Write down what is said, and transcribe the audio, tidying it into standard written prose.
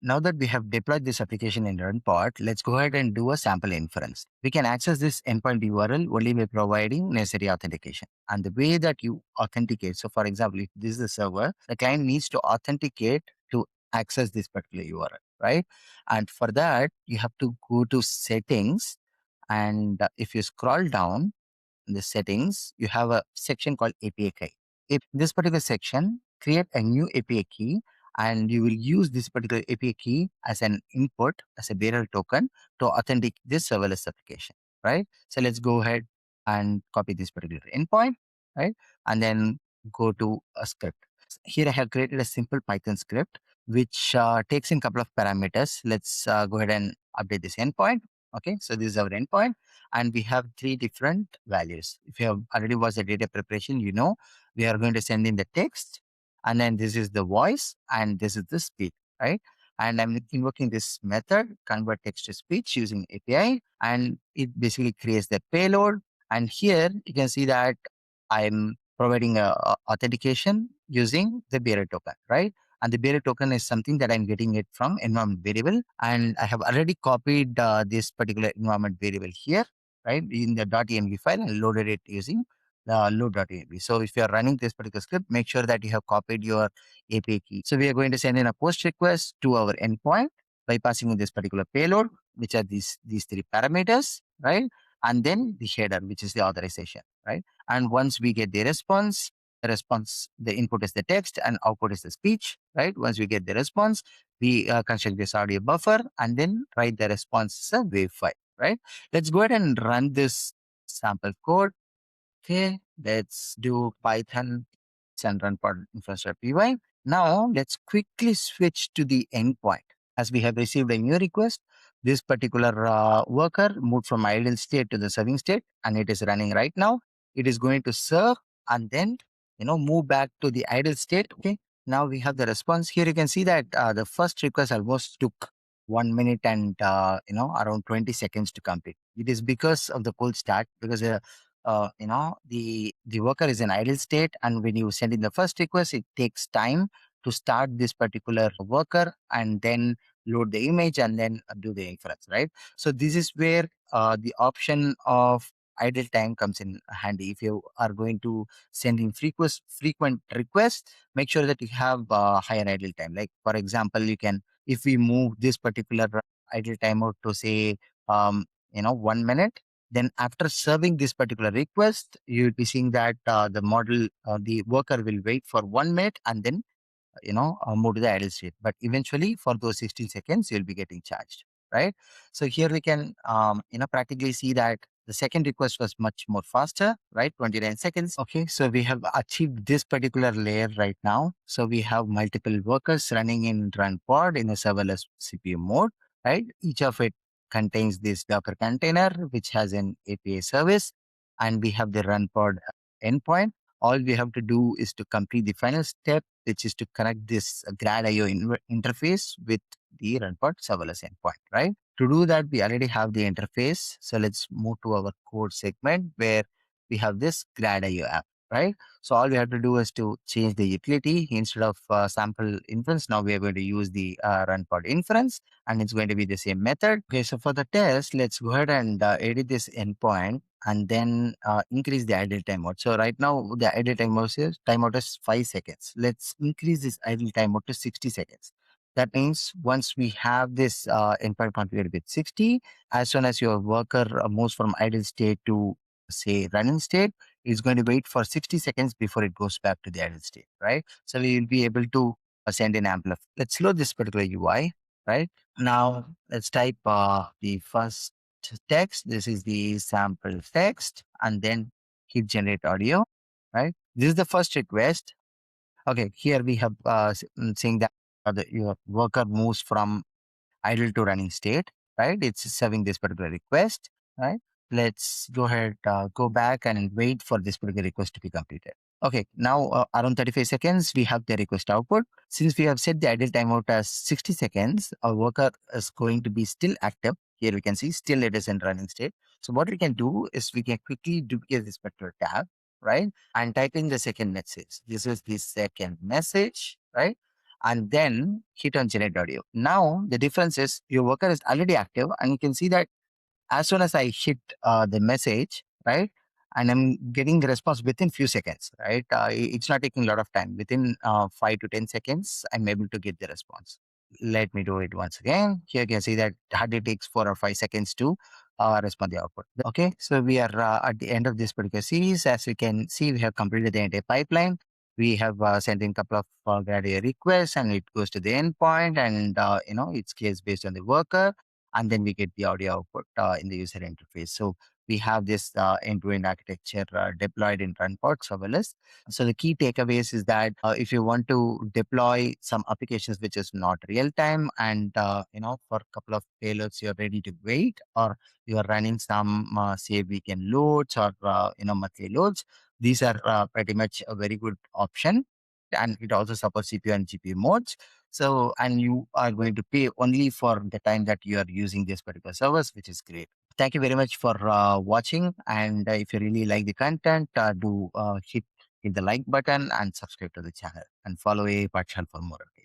now that we have deployed this application in RunPod, let's go ahead and do a sample inference. We can access this endpoint URL only by providing necessary authentication. And the way that you authenticate, so for example, if this is the server, the client needs to authenticate to access this particular URL, right? And for that, you have to go to settings. And if you scroll down in the settings, you have a section called API key. If this particular section, create a new API key, and you will use this particular API key as an input, as a bearer token to authenticate this serverless application, right? So let's go ahead and copy this particular endpoint, right? And then go to a script. Here I have created a simple Python script which takes in a couple of parameters. Let's go ahead and update this endpoint. Okay, so this is our endpoint, and we have three different values. If you have already watched the data preparation, you know we are going to send in the text, and then this is the voice, and this is the speech, right? And I'm invoking this method, convert text to speech using API, and it basically creates the payload. And here you can see that I'm providing a authentication using the bearer token, right? And the bearer token is something that I'm getting it from environment variable. And I have already copied this particular environment variable here, right, in the .env file, and loaded it using the load.env. So if you are running this particular script, make sure that you have copied your API key. So we are going to send in a post request to our endpoint by passing in this particular payload, which are these three parameters, right? And then the header, which is the authorization, right? And once we get the response, the input is the text and output is the speech, right? Once we get the response, we construct this audio buffer and then write the response as a wave file, right? Let's go ahead and run this sample code. Okay, let's do Python and RunPod infrastructure.py. Now let's quickly switch to the endpoint. As we have received a new request, this particular worker moved from idle state to the serving state, and it is running right now. It is going to serve and then move back to the idle state. Okay, now we have the response. Here you can see that the first request almost took 1 minute and around 20 seconds to complete. It is because of the cold start, because the worker is in idle state, and when you send in the first request, it takes time to start this particular worker and then load the image and then do the inference, right? So this is where the option of idle time comes in handy. If you are going to send in frequent requests, make sure that you have higher idle time. Like for example, you can, if we move this particular idle timeout to say 1 minute, then after serving this particular request, you'll be seeing that the worker will wait for 1 minute and then move to the idle state. But eventually, for those 16 seconds, you'll be getting charged, right? So here we can practically see that the second request was much more faster, right? 29 seconds. Okay, so we have achieved this particular layer right now. So we have multiple workers running in RunPod in a serverless CPU mode, right? Each of it contains this Docker container, which has an API service, and we have the RunPod endpoint. All we have to do is to complete the final step, which is to connect this Gradio interface with the RunPod serverless endpoint, right? To do that, we already have the interface. So let's move to our code segment where we have this Gradio app, right? So all we have to do is to change the utility. Instead of sample inference, now we are going to use the RunPod inference, and it's going to be the same method. Okay, so for the test, let's go ahead and edit this endpoint and then increase the idle timeout. So right now the idle timeout is 5 seconds. Let's increase this idle timeout to 60 seconds. That means once we have this endpoint configured with 60, as soon as your worker moves from idle state to say running state, it's going to wait for 60 seconds before it goes back to the idle state, right? So we will be able to send an amplify. Let's load this particular UI, right? Now let's type the first text. This is the sample text, and then hit generate audio, right? This is the first request. Okay, here we have saying that your worker moves from idle to running state, right? It's serving this particular request, right? Let's go ahead, go back and wait for this particular request to be completed. Okay, now around 35 seconds, we have the request output. Since we have set the idle timeout as 60 seconds, our worker is going to be still active. Here we can see still it is in running state. So what we can do is we can quickly duplicate this particular tab, right? And type in the second message. This is the second message, right? and then hit on generate audio. Now the difference is your worker is already active, and you can see that as soon as I hit the message, right, and I'm getting the response within few seconds, right? It's not taking a lot of time. Within 5 to 10 seconds, I'm able to get the response. Let me do it once again. Here you can see that hardly takes 4 or 5 seconds to respond the output. Okay, so we are at the end of this particular series. As you can see, we have completed the entire pipeline. We have sent in a couple of Gradio requests, and it goes to the endpoint, and it scales based on the worker, and then we get the audio output in the user interface. So we have this end-to-end architecture deployed in RunPod serverless. So the key takeaways is that if you want to deploy some applications which is not real time, and for a couple of payloads you're ready to wait, or you are running some say weekend loads, or monthly loads, these are pretty much a very good option. And it also supports CPU and GPU modes. So, and you are going to pay only for the time that you are using this particular service, which is great. Thank you very much for watching. And if you really like the content, do hit the like button and subscribe to the channel, and follow a partial for more updates.